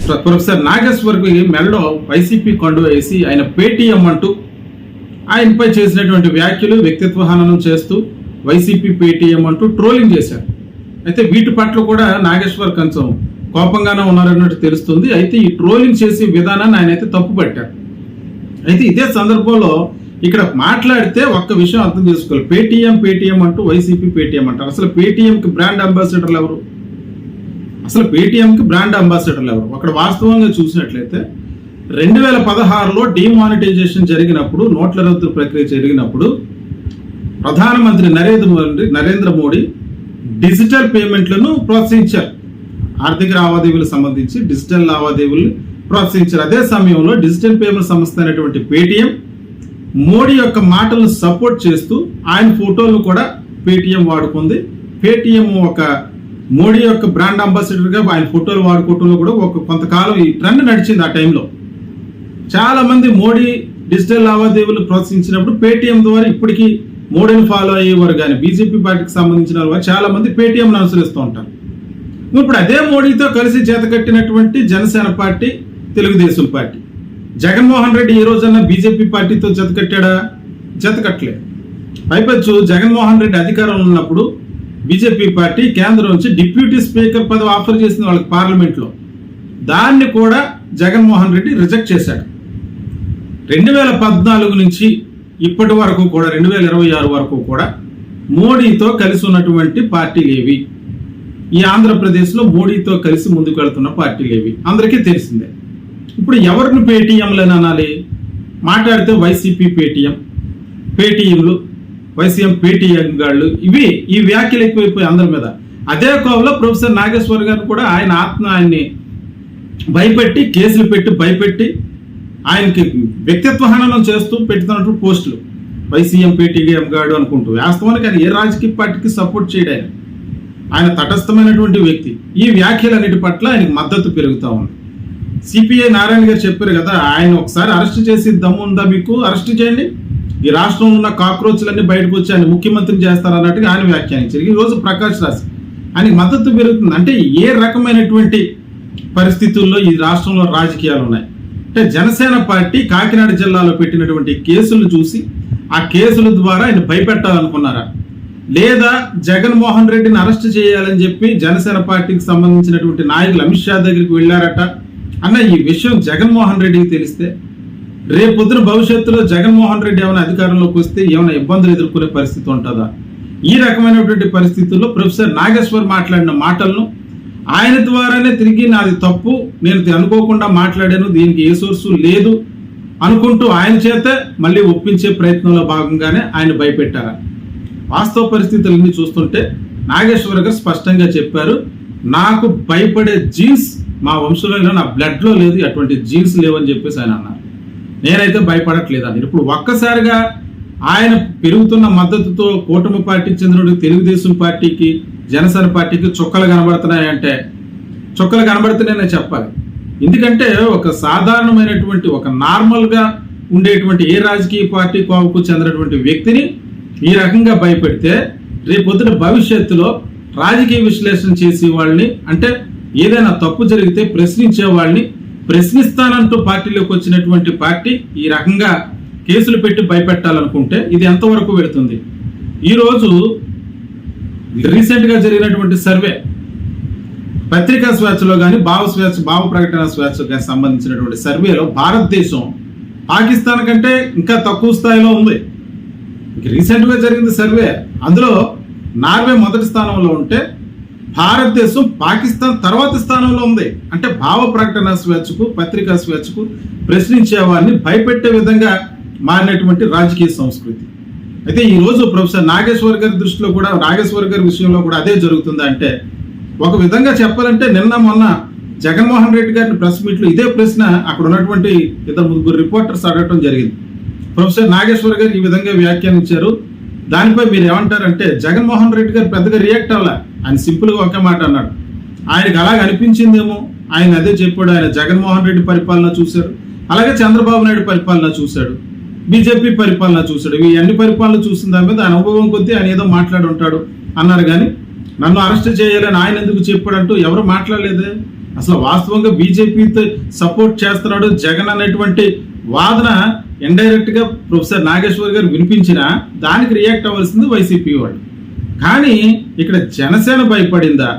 Professor నాగేశ్వర్కి మెడలో YCP కండువ వేసి ఆయన పేటీఎం అంటూ ఆయనపై చేసినటువంటి వ్యాఖ్యలు వ్యక్తిత్వ హననం చేస్తూ వైసీపీ పేటీఎం అంటూ ట్రోలింగ్ చేశారు. అయితే వీటి పట్ల కూడా నాగేశ్వర్ కొంచెం కోపంగానే ఉన్నారన్నట్టు తెలుస్తుంది. అయితే ఈ ట్రోలింగ్ చేసే విధానాన్ని ఆయన అయితే తప్పుపట్టారు. అయితే ఇదే సందర్భంలో ఇక్కడ మాట్లాడితే ఒక్క విషయం అర్థం చేసుకోవాలి. పేటీఎం అంటూ వైసీపీ పేటీఎం అంటారు. అసలు పేటీఎంకి బ్రాండ్ అంబాసిడర్లు ఎవరు? అసలు పేటీఎంకి బ్రాండ్ అంబాసిడర్లు ఎవరు? అక్కడ వాస్తవంగా చూసినట్లయితే 2016లో డిమానిటైజేషన్ జరిగినప్పుడు, నోట్ల రద్దు ప్రక్రియ జరిగినప్పుడు ప్రధానమంత్రి నరేంద్ర మోడీ డిజిటల్ పేమెంట్లను ప్రోత్సహించారు. ఆర్థిక లావాదేవీలకు సంబంధించి డిజిటల్ లావాదేవీలు ప్రోత్సహించారు. అదే సమయంలో డిజిటల్ పేమెంట్ సంస్థ అయినటువంటి పేటీఎం మోడీ యొక్క మాటలను సపోర్ట్ చేస్తూ ఆయన ఫోటోలు కూడా పేటీఎం వాడుకుంది. పేటీఎం ఒక మోడీ యొక్క బ్రాండ్ అంబాసిడర్గా ఆయన ఫోటోలు వాడుకోవటంలో కూడా కొంతకాలం ఈ ట్రెండ్ నడిచింది. ఆ టైంలో చాలా మంది మోడీ డిజిటల్ లావాదేవీలు ప్రోత్సహించినప్పుడు పేటీఎం ద్వారా ఇప్పటికీ మోడీని ఫాలో అయ్యేవారు. కానీ బీజేపీ పార్టీకి సంబంధించిన వారు చాలా మంది పేటీఎంను అనుసరిస్తూ ఉంటారు. ఇప్పుడు అదే మోడీతో కలిసి జతకట్టినటువంటి జనసేన పార్టీ, తెలుగుదేశం పార్టీ, జగన్మోహన్ రెడ్డి ఈ రోజన్నా బీజేపీ పార్టీతో జతకట్టాడా? జతకట్టలేదు. పైపచ్చు జగన్మోహన్ రెడ్డి అధికారంలో ఉన్నప్పుడు బీజేపీ పార్టీ కేంద్రం నుంచి డిప్యూటీ స్పీకర్ పదవి ఆఫర్ చేసింది వాళ్ళకి పార్లమెంట్లో. దాన్ని కూడా జగన్మోహన్ రెడ్డి రిజెక్ట్ చేశాడు. 2014 నుంచి ఇప్పటి వరకు కూడా 2026 వరకు కూడా మోడీతో కలిసి ఉన్నటువంటి పార్టీలు ఏవి? ఈ ఆంధ్రప్రదేశ్లో మోడీతో కలిసి ముందుకు వెళ్తున్న పార్టీలు ఏవి? అందరికీ తెలిసిందే. ఇప్పుడు ఎవరిని పేటీఎంలని అనాలి? మాట్లాడితే వైసీపీ పేటీఎంలు, వైసీఎం పేటీఎం గాళ్ళు, ఈ వ్యాఖ్యలు ఎక్కువైపోయి అందరి మీద. అదే కోవలో ప్రొఫెసర్ నాగేశ్వర్ గారు కూడా ఆయన్ని భయపెట్టి, కేసులు పెట్టి భయపెట్టి ఆయనకి వ్యక్తిత్వ హననం చేస్తూ పెడుతున్నట్టు పోస్టులు. వైసీఎం పేటీఎం గాడు అనుకుంటూ. వాస్తవానికి ఆయన ఏ రాజకీయ పార్టీకి సపోర్ట్ చేయడం. ఆయన తటస్థమైనటువంటి వ్యక్తి. ఈ వ్యాఖ్యలన్నిటి పట్ల ఆయనకి మద్దతు పెరుగుతూ ఉంది. సిపిఐ నారాయణ గారు చెప్పారు కదా, ఆయన ఒకసారి అరెస్ట్ చేసి దమ్ము ఉందా మీకు? అరెస్ట్ చేయండి, ఈ రాష్ట్రంలో ఉన్న కాక్రోచ్లన్నీ బయటకు వచ్చి ఆయన ముఖ్యమంత్రిని చేస్తారన్నట్టుగా ఆయన వ్యాఖ్యానించారు. ఈ రోజు ప్రకాష్ రాజ్ ఆయనకి మద్దతు పెరుగుతుంది. అంటే ఏ రకమైనటువంటి పరిస్థితుల్లో ఈ రాష్ట్రంలో రాజకీయాలు ఉన్నాయి అంటే, జనసేన పార్టీ కాకినాడ జిల్లాలో పెట్టినటువంటి కేసులు చూసి ఆ కేసుల ద్వారా ఆయన భయపెట్టాలనుకున్నారా? లేదా జగన్మోహన్ రెడ్డిని అరెస్ట్ చేయాలని చెప్పి జనసేన పార్టీకి సంబంధించినటువంటి నాయకులు అమిత్ షా దగ్గరికి వెళ్ళారట అన్న ఈ విషయం జగన్మోహన్ రెడ్డికి తెలిస్తే రేపొద్దున భవిష్యత్తులో జగన్మోహన్ రెడ్డి ఏమైనా అధికారంలోకి వస్తే ఏమైనా ఇబ్బందులు ఎదుర్కొనే పరిస్థితి ఉంటుందా? ఈ రకమైనటువంటి పరిస్థితుల్లో ప్రొఫెసర్ నాగేశ్వర్ మాట్లాడిన మాటలను ఆయన ద్వారానే తిరిగి నాది తప్పు, నేను అనుకోకుండా మాట్లాడాను, దీనికి ఏ సోర్సు లేదు అనుకుంటూ ఆయన చేత మళ్ళీ ఒప్పించే ప్రయత్నంలో భాగంగానే ఆయన భయపెట్టారా? వాస్తవ పరిస్థితులన్నీ చూస్తుంటే నాగేశ్వర్ గారు స్పష్టంగా చెప్పారు, నాకు భయపడే జీన్స్ మా వంశంలో, నా బ్లడ్లో లేదు, అటువంటి జీన్స్ లేవని చెప్పేసి ఆయన అన్నారు. నేనైతే భయపడట్లేదని. ఇప్పుడు ఒక్కసారిగా ఆయన పెరుగుతున్న మద్దతుతో కూటమి పార్టీకి చెందిన తెలుగుదేశం పార్టీకి, జనసేన పార్టీకి చుక్కలు కనబడుతున్నాయంటే చుక్కలు కనబడుతున్నాయనే చెప్పాలి. ఎందుకంటే ఒక సాధారణమైనటువంటి, ఒక నార్మల్గా ఉండేటువంటి ఏ రాజకీయ పార్టీ కోవకు చెందినటువంటి వ్యక్తిని ఈ రకంగా భయపెడితే రేపొద్దున భవిష్యత్తులో రాజకీయ విశ్లేషణ చేసే వాళ్ళని, అంటే ఏదైనా తప్పు జరిగితే ప్రశ్నించే వాళ్ళని ప్రశ్నిస్తానంటూ పార్టీలోకి వచ్చినటువంటి పార్టీ ఈ రకంగా కేసులు పెట్టి భయపెట్టాలనుకుంటే ఇది ఎంతవరకు వెళుతుంది? ఈరోజు రీసెంట్గా జరిగినటువంటి సర్వే, పత్రికా స్వేచ్ఛలో కానీ భావ ప్రకటన స్వేచ్ఛకు సంబంధించినటువంటి సర్వేలో భారతదేశం పాకిస్తాన్ కంటే ఇంకా తక్కువ స్థాయిలో ఉంది. రీసెంట్గా జరిగింది సర్వే. అందులో నార్వే మొదటి స్థానంలో ఉంటే భారతదేశం పాకిస్తాన్ తర్వాత స్థానంలో ఉంది. అంటే భావ ప్రకటన స్వేచ్ఛకు, పత్రికా స్వేచ్ఛకు, ప్రశ్నించే వారిని భయపెట్టే విధంగా మారినటువంటి రాజకీయ సంస్కృతి. అయితే ఈ రోజు ప్రొఫెసర్ నాగేశ్వర్ గారి దృష్టిలో కూడా, నాగేశ్వర్ గారి విషయంలో కూడా అదే జరుగుతుందా అంటే, ఒక విధంగా చెప్పాలంటే నిన్న మొన్న జగన్మోహన్ రెడ్డి గారిని ప్రెస్ మీట్లో ఇదే ప్రశ్న అక్కడ ఉన్నటువంటి 2-3 రిపోర్టర్స్ అడగటం జరిగింది. ప్రొఫెసర్ నాగేశ్వర్ గారు ఈ విధంగా వ్యాఖ్యానించారు. దానిపై మీరు ఏమంటారంటే, జగన్మోహన్ రెడ్డి గారు పెద్దగా రియాక్ట్ అవ్వాల, ఆయన సింపుల్గా ఒకే మాట అన్నాడు. ఆయనకు అలాగ అనిపించిందేమో, ఆయన అదే చెప్పాడు. ఆయన జగన్మోహన్ రెడ్డి పరిపాలన చూశాడు, అలాగే చంద్రబాబు నాయుడు పరిపాలన చూశాడు, బీజేపీ పరిపాలన చూశాడు. ఈ అన్ని పరిపాలన చూసిన దాని మీద అనుభవం కొద్దీ ఆయన ఏదో మాట్లాడి ఉంటాడు అన్నారు. కానీ నన్ను అరెస్ట్ చేయాలని ఆయన ఎందుకు చెప్పాడంటూ ఎవరు మాట్లాడలేదే. అసలు వాస్తవంగా బీజేపీతో సపోర్ట్ చేస్తున్నాడు జగన్ అనేటువంటి వాదన ఇండైరెక్ట్ గా ప్రొఫెసర్ నాగేశ్వర్ గారు వినిపించినా దానికి రియాక్ట్ అవ్వాల్సింది వైసీపీ వాళ్ళు. కానీ ఇక్కడ జనసేన భయపడిందా,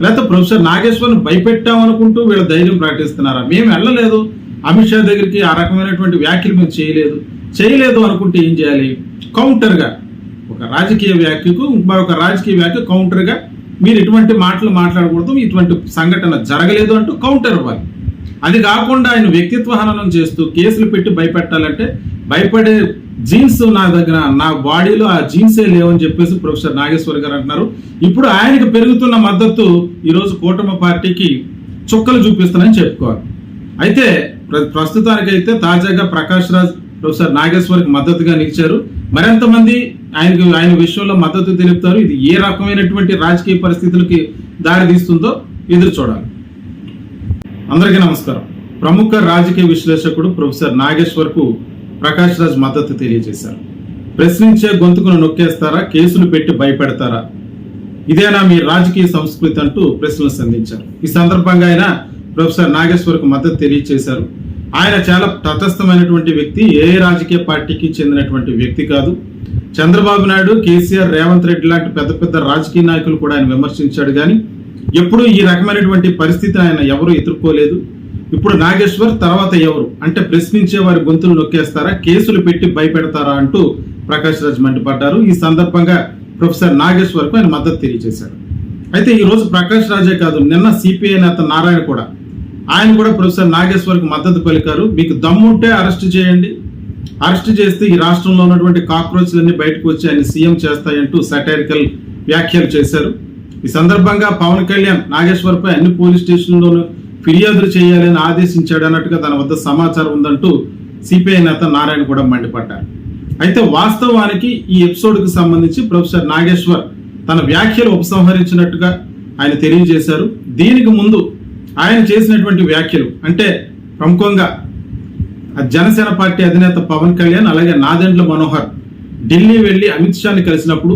లేకపోతే ప్రొఫెసర్ నాగేశ్వర్ని భయపెట్టామనుకుంటూ వీళ్ళ ధైర్యం ప్రకటిస్తున్నారా? మేము వెళ్ళలేదు అమిత్ షా దగ్గరికి, ఆ రకమైనటువంటి వ్యాఖ్యలు మేము చేయలేదు అనుకుంటే ఏం చేయాలి? కౌంటర్గా ఒక రాజకీయ వ్యాఖ్యకు మరొక రాజకీయ వ్యాఖ్య కౌంటర్గా మీరు ఇటువంటి మాటలు మాట్లాడకూడదు, ఇటువంటి సంఘటన జరగలేదు అంటూ కౌంటర్ ఇవ్వాలి. అది కాకుండా ఆయన వ్యక్తిత్వ హననం చేస్తూ కేసులు పెట్టి భయపెట్టాలంటే భయపడే జీన్స్ నా దగ్గర, నా బాడీలో ఆ జీన్సే లేవని చెప్పేసి ప్రొఫెసర్ నాగేశ్వర్ గారు అంటున్నారు. ఇప్పుడు ఆయనకు పెరుగుతున్న మద్దతు ఈరోజు కూటమి పార్టీకి చుక్కలు చూపిస్తానని చెప్పుకోవాలి. అయితే ప్రస్తుతానికైతే తాజాగా ప్రకాష్ రాజ్ ప్రొఫెసర్ నాగేశ్వర్కి మద్దతుగా నిలిచారు. మరింతమంది ఆయన విషయంలో మద్దతు తెలుపుతారు. ఇది ఏ రకమైనటువంటి రాజకీయ పరిస్థితులకి దారి తీస్తుందో ఎదురు చూడాలి. అందరికీ నమస్కారం. ప్రముఖ రాజకీయ విశ్లేషకుడు ప్రొఫెసర్ నాగేశ్వర్కు ప్రకాష్ రాజ్ మద్దతు తెలియజేశారు. ప్రశ్నించే గొంతుకును నొక్కేస్తారా, కేసులు పెట్టి భయపెడతారా, ఇదేనా మీ రాజకీయ సంస్కృతి అంటూ ప్రశ్నలు సంధించారు. ఈ సందర్భంగా ఆయన ప్రొఫెసర్ నాగేశ్వర్కు మద్దతు తెలియజేశారు. ఆయన చాలా తటస్థమైనటువంటి వ్యక్తి, ఏ రాజకీయ పార్టీకి చెందినటువంటి వ్యక్తి కాదు. చంద్రబాబు నాయుడు, కేసీఆర్, రేవంత్ రెడ్డి లాంటి పెద్ద పెద్ద రాజకీయ నాయకులు కూడా ఆయన విమర్శించాడు. కానీ ఎప్పుడూ ఈ రకమైనటువంటి పరిస్థితి ఆయన ఎవరు ఎదుర్కోలేదు. ఇప్పుడు నాగేశ్వర్ తర్వాత ఎవరు అంటే ప్రశ్నించే వారి గొంతులు నొక్కేస్తారా, కేసులు పెట్టి భయపెడతారా అంటూ ప్రకాష్ రాజ్ మండిపడ్డారు. ఈ సందర్భంగా ప్రొఫెసర్ నాగేశ్వర్కు ఆయన మద్దతు తెలియజేశారు. అయితే ఈ రోజు ప్రకాష్ రాజే కాదు, నిన్న సిపిఐ నేత నారాయణ కూడా ఆయన కూడా ప్రొఫెసర్ నాగేశ్వర్కు మద్దతు పలికారు. మీకు దమ్ముంటే అరెస్ట్ చేయండి, అరెస్ట్ చేస్తే ఈ రాష్ట్రంలో ఉన్నటువంటి కాక్రోచ్లన్నీ బయటకు వచ్చి ఆయన సీఎం చేస్తాయంటూ సటైరికల్ వ్యాఖ్యలు చేశారు. ఈ సందర్భంగా పవన్ కళ్యాణ్ నాగేశ్వర్పై అన్ని పోలీస్ స్టేషన్లోనూ ఫిర్యాదులు చేయాలని ఆదేశించాడు అన్నట్టుగా తన వద్ద సమాచారం ఉందంటూ సిపిఐ నేత నారాయణ కూడా మండిపడ్డారు. అయితే వాస్తవానికి ఈ ఎపిసోడ్కు సంబంధించి ప్రొఫెసర్ నాగేశ్వర్ తన వ్యాఖ్యలు ఉపసంహరించినట్టుగా ఆయన తెలియజేశారు. దీనికి ముందు ఆయన చేసినటువంటి వ్యాఖ్యలు అంటే ప్రముఖంగా జనసేన పార్టీ అధినేత పవన్ కళ్యాణ్ అలాగే నాదెండ్ల మనోహర్ ఢిల్లీ వెళ్లి అమిత్ షాని కలిసినప్పుడు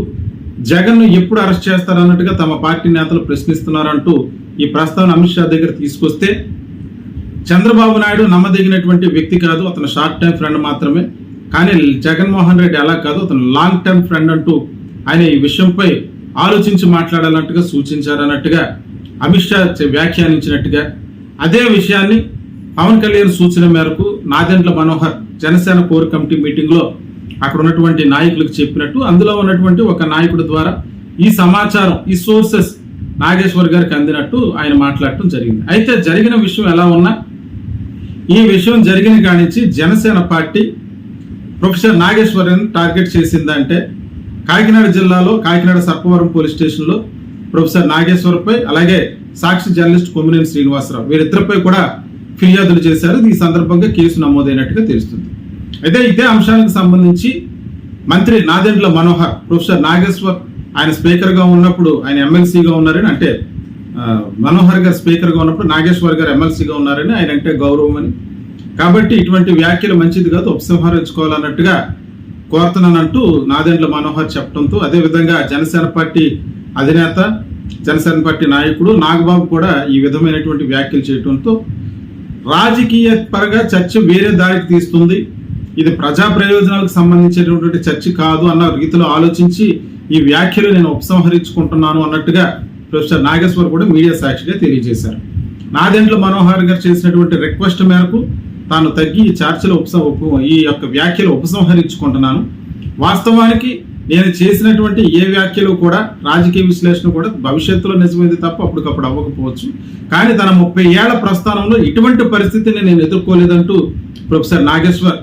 జగన్ను ఎప్పుడు అరెస్ట్ చేస్తారన్నట్టుగా తమ పార్టీ నేతలు ప్రశ్నిస్తున్నారంటూ ఈ ప్రస్తావన అమిత్ షా దగ్గర తీసుకొస్తే చంద్రబాబు నాయుడు నమ్మదగినటువంటి వ్యక్తి కాదు, అతను షార్ట్ టైం ఫ్రెండ్ మాత్రమే, కానీ జగన్మోహన్ రెడ్డి అలా కాదు, అతను లాంగ్ టైం ఫ్రెండ్ అంటూ ఆయన ఈ విషయంపై ఆలోచించి మాట్లాడాలన్నట్టుగా సూచించారన్నట్టుగా అమిత్ షా వ్యాఖ్యానించినట్టుగా అదే విషయాన్ని పవన్ కళ్యాణ్ సూచన మేరకు Nadendla Manohar Janasena core committee meeting లో అక్కడ ఉన్నటువంటి నాయకులకు చెప్పినట్టు అందులో ఉన్నటువంటి ఒక నాయకుడి ద్వారా ఈ సమాచారం, ఈ సోర్సెస్ నాగేశ్వర్ గారికి అందినట్టు ఆయన మాట్లాడటం జరిగింది. అయితే జరిగిన విషయం ఎలా ఉన్నా ఈ విషయం జరిగిన కానించి Janasena party professor Nageswaran target చేసిందంటే కాకినాడ జిల్లాలో కాకినాడ సర్పవరం పోలీస్ స్టేషన్లో ప్రొఫెసర్ నాగేశ్వర్పై అలాగే సాక్షి జర్నలిస్ట్ కొమ్మినేని శ్రీనివాసరావు వీరిద్దరిపై కూడా ఫిర్యాదులు చేశారు. ఈ సందర్భంగా కేసు నమోదైనట్టుగా తెలుస్తుంది. అయితే ఇదే అంశానికి సంబంధించి మంత్రి నాదెండ్ల మనోహర్ ప్రొఫెసర్ నాగేశ్వర్ ఆయన స్పీకర్గా ఉన్నప్పుడు ఆయన ఎమ్మెల్సీగా ఉన్నారని, అంటే మనోహర్ గారు స్పీకర్గా ఉన్నప్పుడు నాగేశ్వర్ గారు ఎమ్మెల్సీగా ఉన్నారని, ఆయన అంటే గౌరవం అని, కాబట్టి ఇటువంటి వ్యాఖ్యలు మంచిది కాదు, ఉపసంహరించుకోవాలన్నట్టుగా కోరుతున్నానంటూ నాదెండ్ల మనోహర్ చెప్పడంతో అదేవిధంగా జనసేన పార్టీ అధినేత జనసేన పార్టీ నాయకుడు నాగబాబు కూడా ఈ విధమైనటువంటి వ్యాఖ్యలు చేయడంతో రాజకీయ పరంగా చర్చ వేరే దారికి తీస్తుంది, ఇది ప్రజా ప్రయోజనాలకు సంబంధించినటువంటి చర్చ కాదు అన్న రీతిలో ఆలోచించి ఈ వ్యాఖ్యలు నేను ఉపసంహరించుకుంటున్నాను అన్నట్టుగా ప్రొఫెసర్ నాగేశ్వర్ కూడా మీడియా సాక్షిగా తెలియజేశారు. నాదెండ్ల మనోహర్ గారు చేసినటువంటి రిక్వెస్ట్ మేరకు తాను తగ్గి ఈ చర్చలో ఈ యొక్క వ్యాఖ్యలు ఉపసంహరించుకుంటున్నాను. వాస్తవానికి నేను చేసినటువంటి ఏ వ్యాఖ్యలు కూడా రాజకీయ విశ్లేషణ కూడా భవిష్యత్తులో నిజమైంది తప్ప అప్పటికప్పుడు అవ్వకపోవచ్చు, కానీ తన 30 ఏళ్ల ప్రస్థానంలో ఇటువంటి పరిస్థితిని నేను ఎదుర్కోలేదంటూ ప్రొఫెసర్ నాగేశ్వర్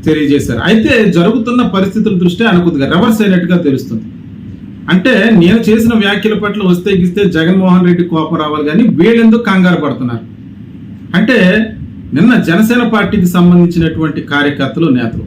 తెలియజేశారు. అయితే జరుగుతున్న పరిస్థితుల దృష్ట్యా ఆయన కొద్దిగా రివర్స్ అయినట్టుగా తెలుస్తుంది. అంటే నేను చేసిన వ్యాఖ్యల పట్ల వస్తే గిస్తే జగన్మోహన్ రెడ్డి కోపం రావాలి, కానీ వీళ్ళెందుకు కంగారు పడుతున్నారు అంటే నిన్న జనసేన పార్టీకి సంబంధించినటువంటి కార్యకర్తలు నేతలు